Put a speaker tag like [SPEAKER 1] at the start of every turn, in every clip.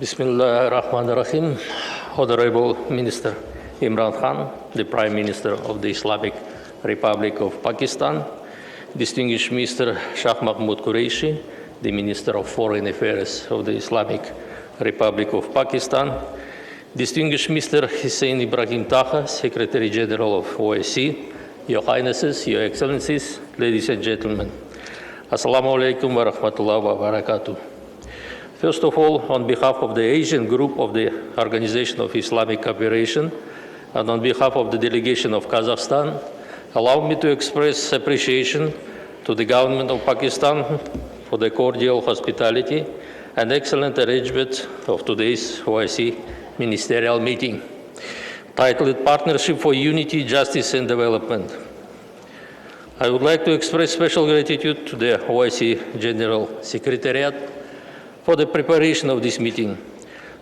[SPEAKER 1] Bismillah ar-Rahman ar-Rahim. Honorable Minister Imran Khan, the Prime Minister of the Islamic Republic of Pakistan, distinguished Mr. Shah Mahmood Qureshi, the Minister of Foreign Affairs of the Islamic Republic of Pakistan, distinguished Mr. Hussein Ibrahim Taha, Secretary General of OIC, Your Highnesses, Your Excellencies, ladies and gentlemen. Assalamu alaikum wa rahmatullahi wa barakatuh. First of all, on behalf of the Asian Group of the Organization of Islamic Cooperation and on behalf of the delegation of Kazakhstan, allow me to express appreciation to the government of Pakistan for the cordial hospitality and excellent arrangement of today's OIC ministerial meeting, titled Partnership for Unity, Justice and Development. I would like to express special gratitude to the OIC General Secretariat for the preparation of this meeting.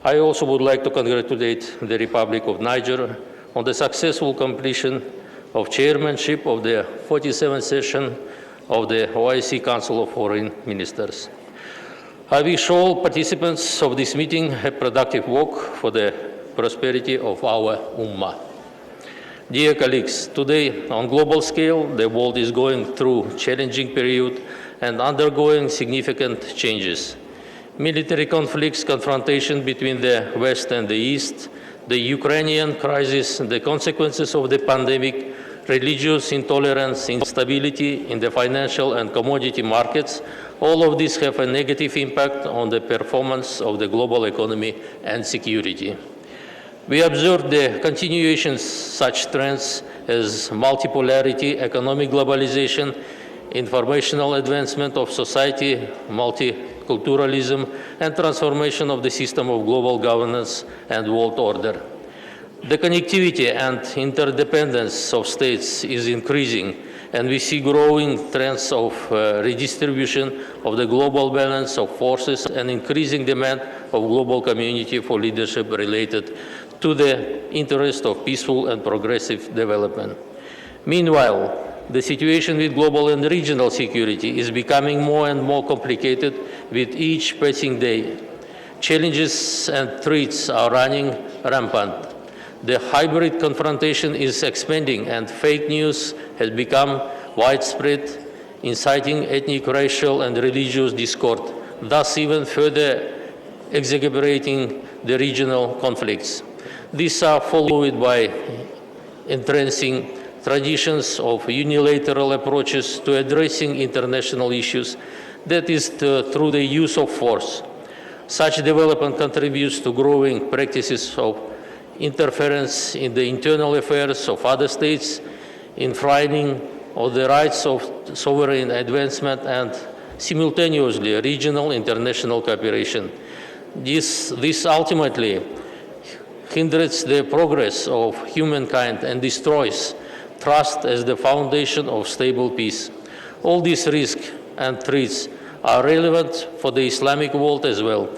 [SPEAKER 1] I also would like to congratulate the Republic of Niger on the successful completion of chairmanship of the 47th session of the OIC Council of Foreign Ministers. I wish all participants of this meeting a productive work for the prosperity of our Ummah. Dear colleagues, today on global scale, the world is going through a challenging period and undergoing significant changes. Military conflicts, confrontation between the West and the East, the Ukrainian crisis, the consequences of the pandemic, religious intolerance, instability in the financial and commodity markets, all of these have a negative impact on the performance of the global economy and security. We observe the continuation of such trends as multipolarity, economic globalization, informational advancement of society, multiculturalism, and transformation of the system of global governance and world order. The connectivity and interdependence of states is increasing, and we see growing trends of redistribution of the global balance of forces and increasing demand of global community for leadership related to the interest of peaceful and progressive development. Meanwhile, the situation with global and regional security is becoming more and more complicated with each passing day. Challenges and threats are running rampant. The hybrid confrontation is expanding and fake news has become widespread, inciting ethnic, racial, and religious discord, thus even further exacerbating the regional conflicts. These are followed by entrenching traditions of unilateral approaches to addressing international issues, that is, through the use of force. Such development contributes to growing practices of interference in the internal affairs of other states, infringing of the rights of sovereign advancement and simultaneously regional international cooperation. This ultimately hinders the progress of humankind and destroys trust as the foundation of stable peace. All these risks and threats are relevant for the Islamic world as well.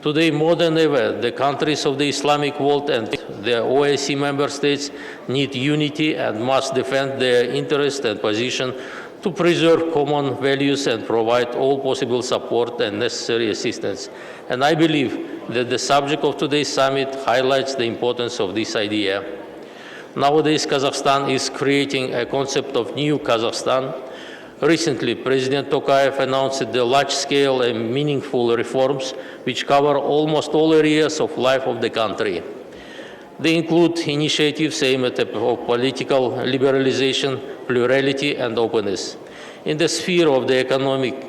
[SPEAKER 1] Today, more than ever, the countries of the Islamic world and the OIC member states need unity and must defend their interest and position to preserve common values and provide all possible support and necessary assistance. And I believe that the subject of today's summit highlights the importance of this idea. Nowadays, Kazakhstan is creating a concept of new Kazakhstan. Recently, President Tokayev announced the large-scale and meaningful reforms which cover almost all areas of life of the country. They include initiatives aimed at political liberalization, plurality, and openness. In the sphere of the economic,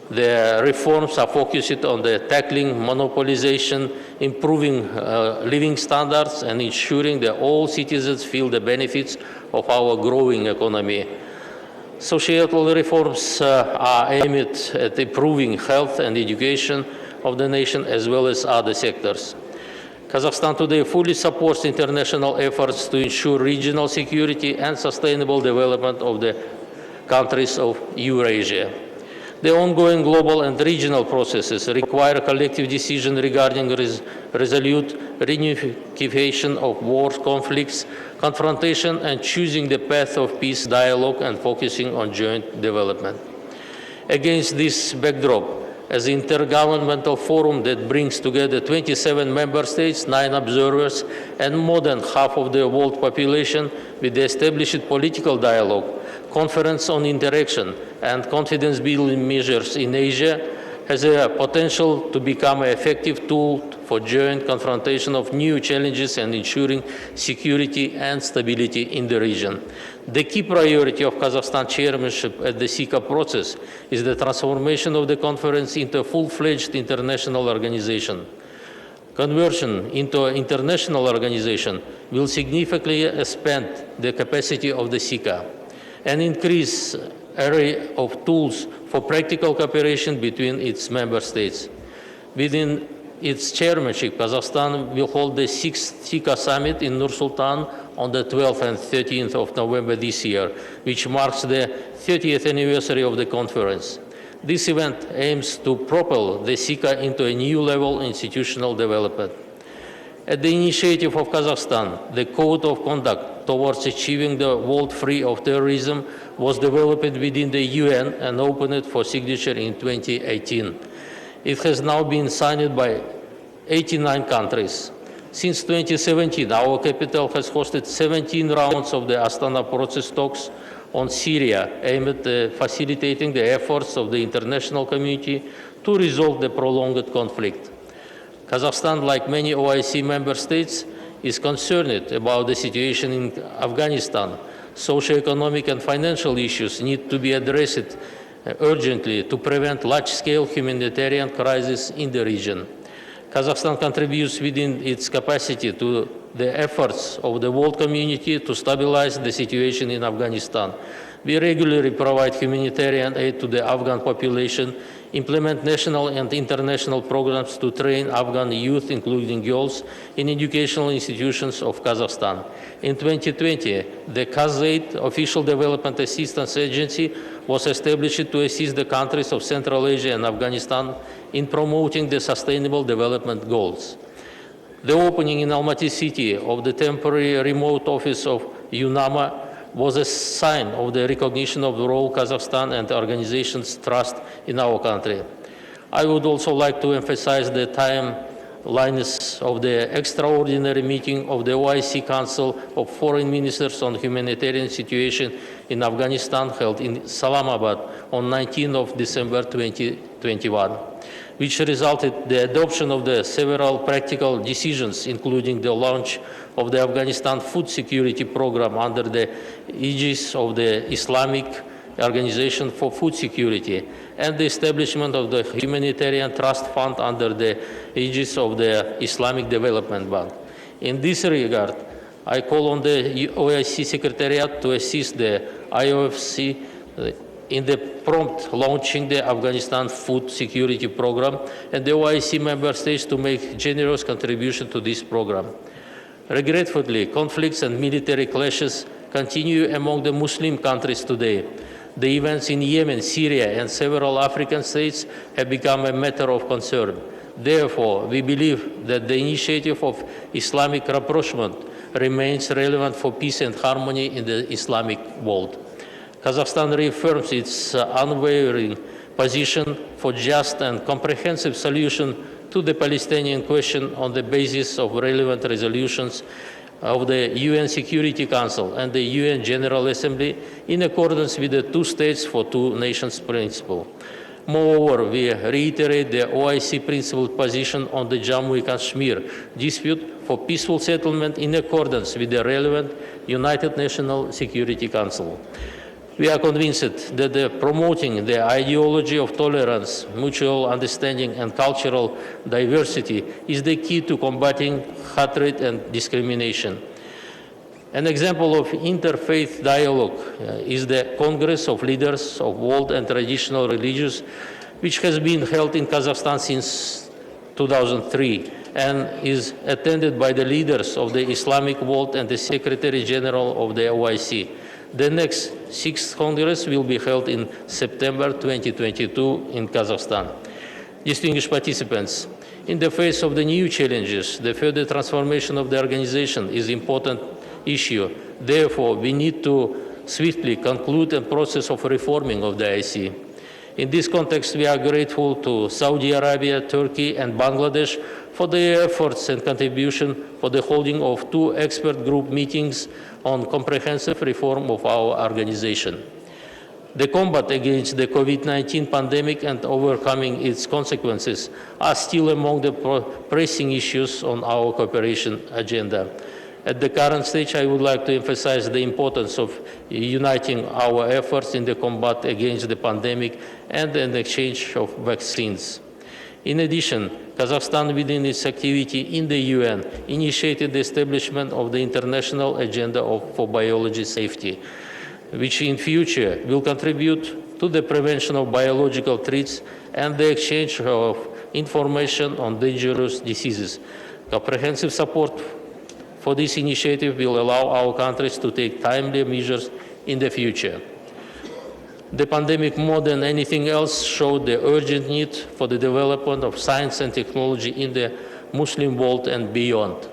[SPEAKER 1] the reforms are focused on the tackling monopolization, improving living standards, and ensuring that all citizens feel the benefits of our growing economy. Societal reforms are aimed at improving health and education of the nation as well as other sectors. Kazakhstan today fully supports international efforts to ensure regional security and sustainable development of the countries of Eurasia. The ongoing global and regional processes require collective decision regarding resolute reunification of wars, conflicts, confrontation, and choosing the path of peace, dialogue, and focusing on joint development. Against this backdrop, as an intergovernmental forum that brings together 27 member states, 9 observers, and more than half of the world population with the established political dialogue, conference on interaction, and confidence-building measures in Asia has a potential to become an effective tool for joint confrontation of new challenges and ensuring security and stability in the region. The key priority of Kazakhstan chairmanship at the SICA process is the transformation of the conference into a full-fledged international organization. Conversion into an international organization will significantly expand the capacity of the SICA and increase array of tools for practical cooperation between its member states. Within its chairmanship, Kazakhstan will hold the 6th SICA summit in Nur-Sultan on the 12th and 13th of November this year, which marks the 30th anniversary of the conference. This event aims to propel the SICA into a new level of institutional development. At the initiative of Kazakhstan, the Code of Conduct towards achieving the world free of terrorism was developed within the UN and opened for signature in 2018. It has now been signed by 89 countries. Since 2017, our capital has hosted 17 rounds of the Astana process talks on Syria, aimed at facilitating the efforts of the international community to resolve the prolonged conflict. Kazakhstan, like many OIC member states, is concerned about the situation in Afghanistan. Socioeconomic and financial issues need to be addressed urgently to prevent large-scale humanitarian crisis in the region. Kazakhstan contributes within its capacity to the efforts of the world community to stabilize the situation in Afghanistan. We regularly provide humanitarian aid to the Afghan population, implement national and international programs to train Afghan youth, including girls, in educational institutions of Kazakhstan. In 2020, the Kaz-8 Official Development Assistance Agency was established to assist the countries of Central Asia and Afghanistan in promoting the Sustainable Development Goals. The opening in Almaty city of the temporary remote office of UNAMA was a sign of the recognition of the role Kazakhstan and the organization's trust in our country. I would also like to emphasize the timeliness of the extraordinary meeting of the OIC Council of Foreign Ministers on Humanitarian Situation in Afghanistan held in Islamabad on 19 of December 2021, which resulted in the adoption of the several practical decisions, including the launch of the Afghanistan Food Security Program under the aegis of the Islamic Organization for Food Security, and the establishment of the Humanitarian Trust Fund under the aegis of the Islamic Development Bank. In this regard, I call on the OIC Secretariat to assist the IOFC in the prompt launching the Afghanistan Food Security Program, and the OIC member states to make generous contribution to this program. Regretfully, conflicts and military clashes continue among the Muslim countries today. The events in Yemen, Syria, and several African states have become a matter of concern. Therefore, we believe that the initiative of Islamic rapprochement remains relevant for peace and harmony in the Islamic world. Kazakhstan reaffirms its unwavering position for just and comprehensive solution to the Palestinian question on the basis of relevant resolutions of the UN Security Council and the UN General Assembly in accordance with the two states for two nations principle. Moreover, we reiterate the OIC principled position on the Jammu and Kashmir dispute for peaceful settlement in accordance with the relevant United Nations Security Council. We are convinced that promoting the ideology of tolerance, mutual understanding, and cultural diversity is the key to combating hatred and discrimination. An example of interfaith dialogue is the Congress of Leaders of World and Traditional Religions, which has been held in Kazakhstan since 2003 and is attended by the leaders of the Islamic world and the Secretary General of the OIC. The next 6th Congress will be held in September 2022 in Kazakhstan. Distinguished participants, in the face of the new challenges, the further transformation of the organization is an important issue. Therefore, we need to swiftly conclude the process of reforming of the IC. In this context, we are grateful to Saudi Arabia, Turkey, and Bangladesh for their efforts and contribution for the holding of 2 expert group meetings on comprehensive reform of our organization. The combat against the COVID-19 pandemic and overcoming its consequences are still among the pressing issues on our cooperation agenda. At the current stage, I would like to emphasize the importance of uniting our efforts in the combat against the pandemic and an exchange of vaccines. In addition, Kazakhstan, within its activity in the UN, initiated the establishment of the International Agenda for Biology Safety, which in future will contribute to the prevention of biological threats and the exchange of information on dangerous diseases. Comprehensive support for this initiative will allow our countries to take timely measures in the future. The pandemic, more than anything else, showed the urgent need for the development of science and technology in the Muslim world and beyond.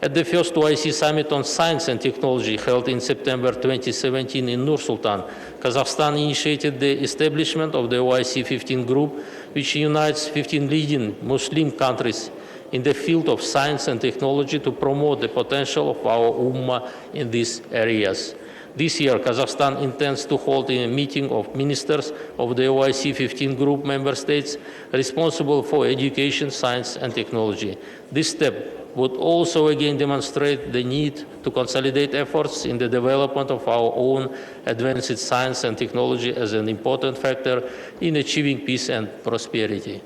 [SPEAKER 1] At the first OIC Summit on Science and Technology held in September 2017 in Nur-Sultan, Kazakhstan initiated the establishment of the OIC 15 group, which unites 15 leading Muslim countries in the field of science and technology to promote the potential of our Ummah in these areas. This year, Kazakhstan intends to hold a meeting of ministers of the OIC 15 group member states responsible for education, science, and technology. This step would also again demonstrate the need to consolidate efforts in the development of our own advanced science and technology as an important factor in achieving peace and prosperity.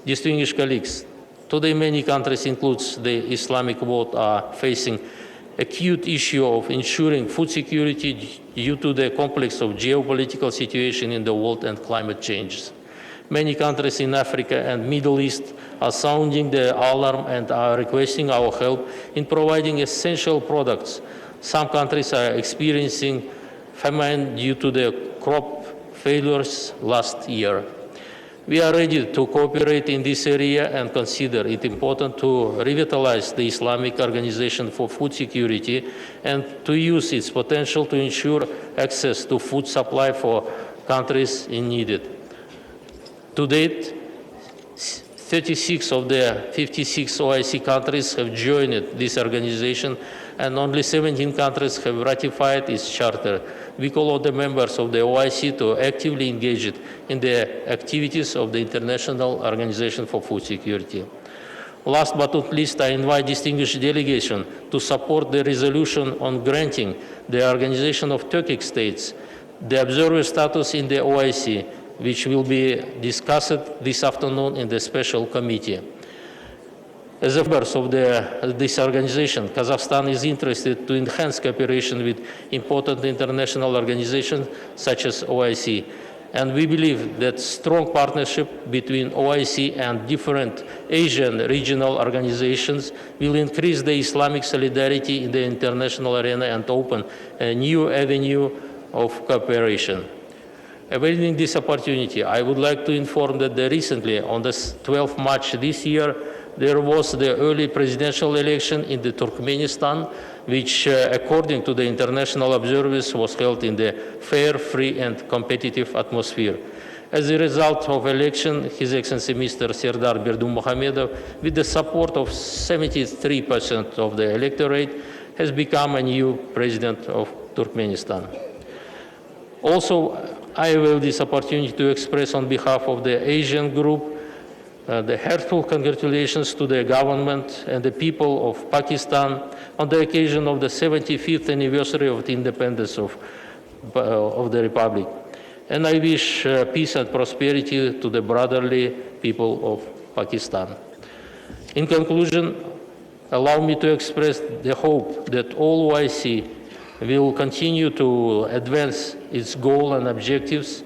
[SPEAKER 1] Distinguished colleagues, today many countries, including the Islamic world, are facing acute issue of ensuring food security due to the complex of geopolitical situation in the world and climate changes. Many countries in Africa and Middle East are sounding the alarm and are requesting our help in providing essential products. Some countries are experiencing famine due to the crop failures last year. We are ready to cooperate in this area and consider it important to revitalize the Islamic Organization for Food Security and to use its potential to ensure access to food supply for countries in need. To date, 36 of the 56 OIC countries have joined this organization, and only 17 countries have ratified its charter. We call on the members of the OIC to actively engage in the activities of the International Organization for Food Security. Last but not least, I invite distinguished delegation to support the resolution on granting the Organization of Turkic States the observer status in the OIC, which will be discussed this afternoon in the special committee. As members of this organization, Kazakhstan is interested to enhance cooperation with important international organizations such as OIC. And we believe that strong partnership between OIC and different Asian regional organizations will increase the Islamic solidarity in the international arena and open a new avenue of cooperation. Availing this opportunity, I would like to inform that recently, on the 12th March this year, there was the early presidential election in the Turkmenistan, which, according to the international observers, was held in the fair, free, and competitive atmosphere. As a result of election, His Excellency Mr. Serdar Berdimuhamedov, with the support of 73% of the electorate, has become a new president of Turkmenistan. Also, I avail this opportunity to express on behalf of the Asian group the heartfelt congratulations to the government and the people of Pakistan on the occasion of the 75th anniversary of the independence of the Republic. And I wish peace and prosperity to the brotherly people of Pakistan. In conclusion, allow me to express the hope that all OIC will continue to advance its goals and objectives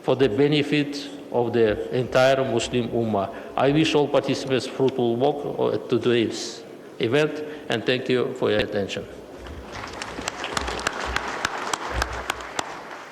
[SPEAKER 1] for the benefit of the entire Muslim Ummah. I wish all participants fruitful work to today's event, and thank you for your attention.